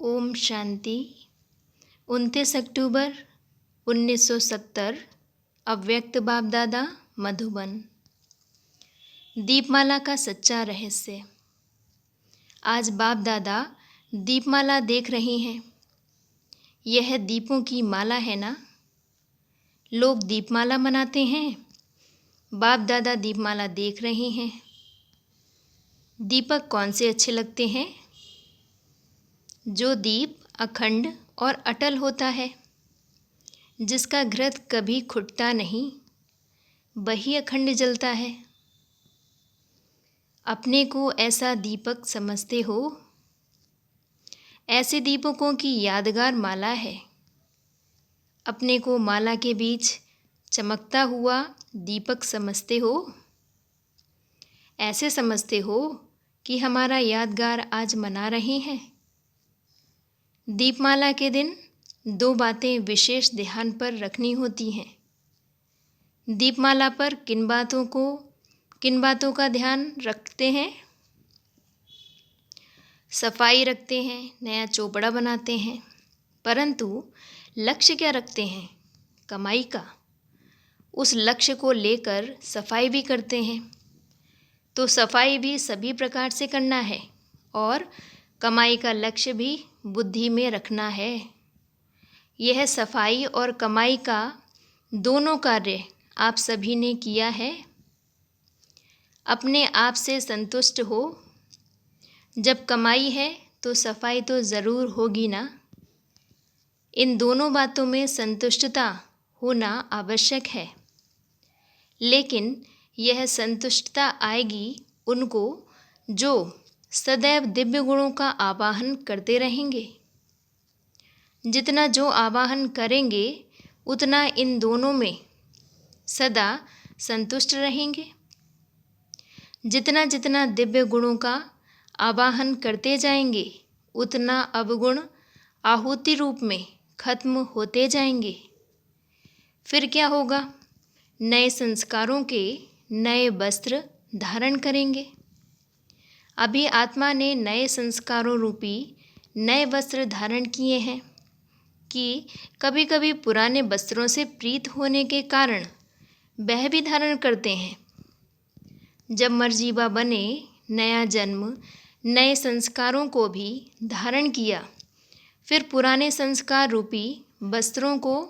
ओम शांति। 29 अक्टूबर 1970। अव्यक्त बाप दादा मधुबन। दीपमाला का सच्चा रहस्य। आज बाप दादा दीपमाला देख रही हैं। यह दीपों की माला है ना। लोग दीपमाला मनाते हैं। बाप दादा दीपमाला देख रहे हैं। दीपक कौन से अच्छे लगते हैं? जो दीप अखंड और अटल होता है, जिसका घृत कभी खुटता नहीं, वही अखंड जलता है। अपने को ऐसा दीपक समझते हो? ऐसे दीपकों की यादगार माला है। अपने को माला के बीच चमकता हुआ दीपक समझते हो? ऐसे समझते हो कि हमारा यादगार आज मना रहे हैं। दीपमाला के दिन 2 बातें विशेष ध्यान पर रखनी होती हैं। दीपमाला पर किन बातों का ध्यान रखते हैं? सफाई रखते हैं, नया चोपड़ा बनाते हैं, परंतु लक्ष्य क्या रखते हैं? कमाई का। उस लक्ष्य को लेकर सफाई भी करते हैं। तो सफाई भी सभी प्रकार से करना है और कमाई का लक्ष्य भी बुद्धि में रखना है। यह सफाई और कमाई का दोनों कार्य आप सभी ने किया है। अपने आप से संतुष्ट हो। जब कमाई है तो सफाई तो ज़रूर होगी ना। इन दोनों बातों में संतुष्टता होना आवश्यक है। लेकिन यह संतुष्टता आएगी उनको जो सदैव दिव्य गुणों का आवाहन करते रहेंगे। जितना जो आवाहन करेंगे उतना इन दोनों में सदा संतुष्ट रहेंगे। जितना जितना दिव्य गुणों का आवाहन करते जाएंगे उतना अवगुण आहुति रूप में खत्म होते जाएंगे। फिर क्या होगा? नए संस्कारों के नए वस्त्र धारण करेंगे। अभी आत्मा ने नए संस्कारों रूपी नए वस्त्र धारण किए हैं कि कभी कभी पुराने वस्त्रों से प्रीत होने के कारण वह भी धारण करते हैं। जब मर्जीबा बने नया जन्म नए संस्कारों को भी धारण किया, फिर पुराने संस्कार रूपी वस्त्रों को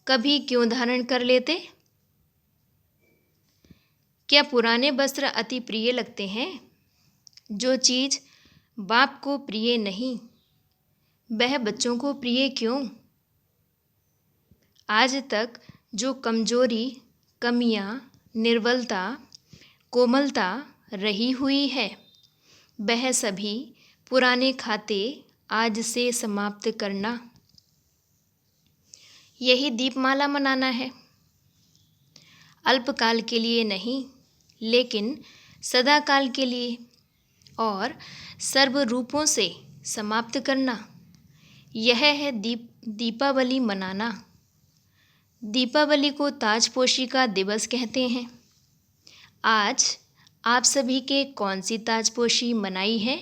कभी क्यों धारण कर लेते? क्या पुराने वस्त्र अति प्रिय लगते हैं? जो चीज़ बाप को प्रिय नहीं, वह बच्चों को प्रिय क्यों? आज तक जो कमजोरी, कमियां, निर्बलता, कोमलता रही हुई है, वह सभी पुराने खाते आज से समाप्त करना। यही दीपमाला मनाना है। अल्पकाल के लिए नहीं, लेकिन सदा काल के लिए और सर्व रूपों से समाप्त करना। यह है दीपावली मनाना। दीपावली को ताजपोशी का दिवस कहते हैं। आज आप सभी के कौन सी ताजपोशी मनाई है?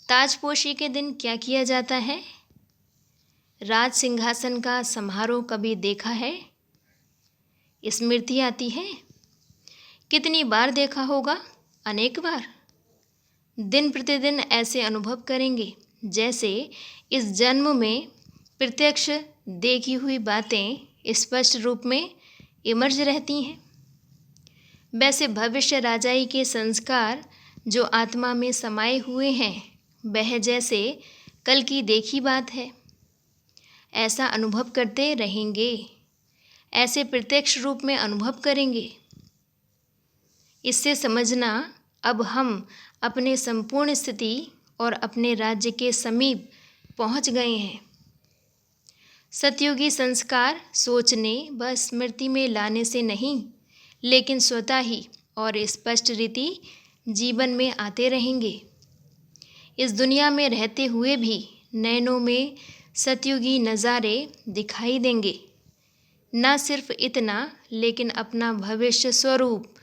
ताजपोशी के दिन क्या किया जाता है? राज सिंहासन का समारोह कभी देखा है? स्मृति आती है? कितनी बार देखा होगा? अनेक बार। दिन प्रतिदिन ऐसे अनुभव करेंगे जैसे इस जन्म में प्रत्यक्ष देखी हुई बातें स्पष्ट रूप में इमर्ज रहती हैं। वैसे भविष्य राजाई के संस्कार जो आत्मा में समाये हुए हैं, वह जैसे कल की देखी बात है। ऐसा अनुभव करते रहेंगे, ऐसे प्रत्यक्ष रूप में अनुभव करेंगे। इससे समझना, अब हम अपने संपूर्ण स्थिति और अपने राज्य के समीप पहुंच गए हैं। सतयुगी संस्कार सोचने व स्मृति में लाने से नहीं, लेकिन स्वतः ही और स्पष्ट रीति जीवन में आते रहेंगे। इस दुनिया में रहते हुए भी नैनों में सतयुगी नज़ारे दिखाई देंगे। न सिर्फ इतना, लेकिन अपना भविष्य स्वरूप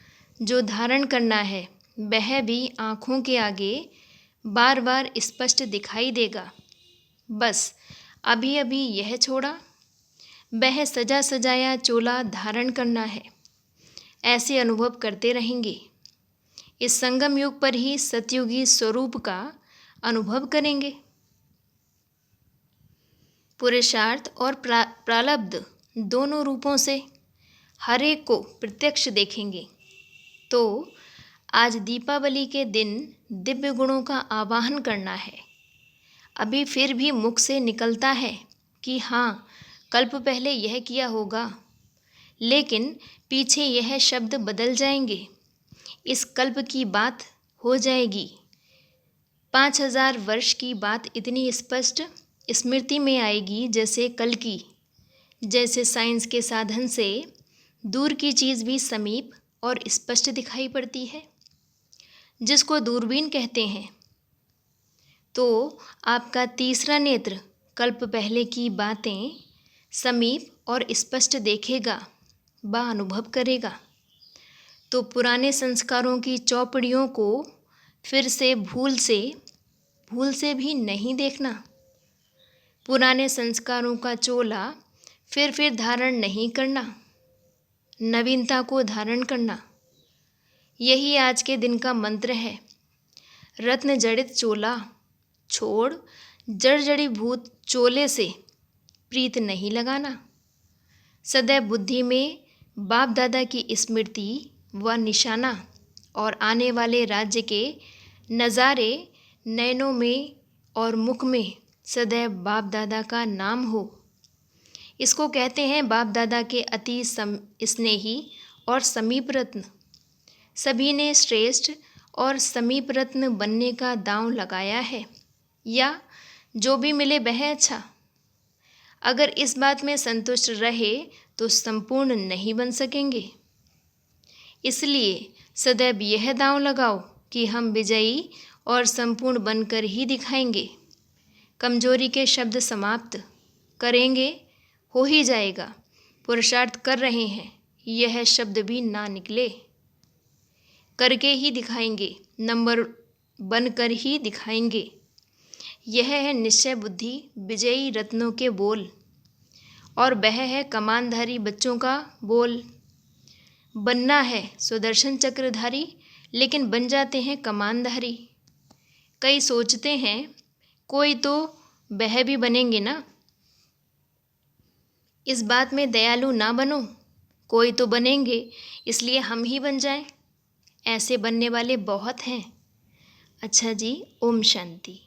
जो धारण करना है, वह भी आँखों के आगे बार बार स्पष्ट दिखाई देगा। बस अभी अभी यह छोड़ा, वह सजा सजाया चोला धारण करना है। ऐसे अनुभव करते रहेंगे। इस संगम युग पर ही सतयुगी स्वरूप का अनुभव करेंगे। पुरुषार्थ और प्रारब्ध दोनों रूपों से हर एक को प्रत्यक्ष देखेंगे। तो आज दीपावली के दिन दिव्य गुणों का आवाहन करना है। अभी फिर भी मुख से निकलता है कि हाँ, कल्प पहले यह किया होगा, लेकिन पीछे यह शब्द बदल जाएंगे। इस कल्प की बात हो जाएगी। 5000 वर्ष की बात इतनी स्पष्ट स्मृति में आएगी जैसे कल की। जैसे साइंस के साधन से दूर की चीज़ भी समीप और स्पष्ट दिखाई पड़ती है, जिसको दूरबीन कहते हैं। तो आपका तीसरा नेत्र कल्प पहले की बातें समीप और स्पष्ट देखेगा, व अनुभव करेगा। तो पुराने संस्कारों की चौपड़ियों को फिर से भूल से भी नहीं देखना। पुराने संस्कारों का चोला फिर धारण नहीं करना, नवीनता को धारण करना। यही आज के दिन का मंत्र है। रत्न जड़ित चोला छोड़ जड़ी भूत चोले से प्रीत नहीं लगाना। सदैव बुद्धि में बाप दादा की स्मृति व निशाना और आने वाले राज्य के नज़ारे नैनों में और मुख में सदैव बाप दादा का नाम हो। इसको कहते हैं बाप दादा के अति स्नेही और समीप रत्न। सभी ने श्रेष्ठ और समीप रत्न बनने का दांव लगाया है, या जो भी मिले वह अच्छा। अगर इस बात में संतुष्ट रहे तो संपूर्ण नहीं बन सकेंगे। इसलिए सदैव यह दांव लगाओ कि हम विजयी और संपूर्ण बनकर ही दिखाएंगे। कमजोरी के शब्द समाप्त करेंगे, हो ही जाएगा। पुरुषार्थ कर रहे हैं, यह शब्द भी ना निकले। करके ही दिखाएंगे, नंबर बनकर ही दिखाएंगे। यह है निश्चय बुद्धि विजयी रत्नों के बोल, और वह है कमानधारी बच्चों का बोल। बनना है सुदर्शन चक्रधारी, लेकिन बन जाते हैं कमानधारी। कई सोचते हैं कोई तो वह भी बनेंगे ना। इस बात में दयालु ना बनो, कोई तो बनेंगे इसलिए हम ही बन जाएं। ऐसे बनने वाले बहुत हैं। अच्छा जी, ओम शांति।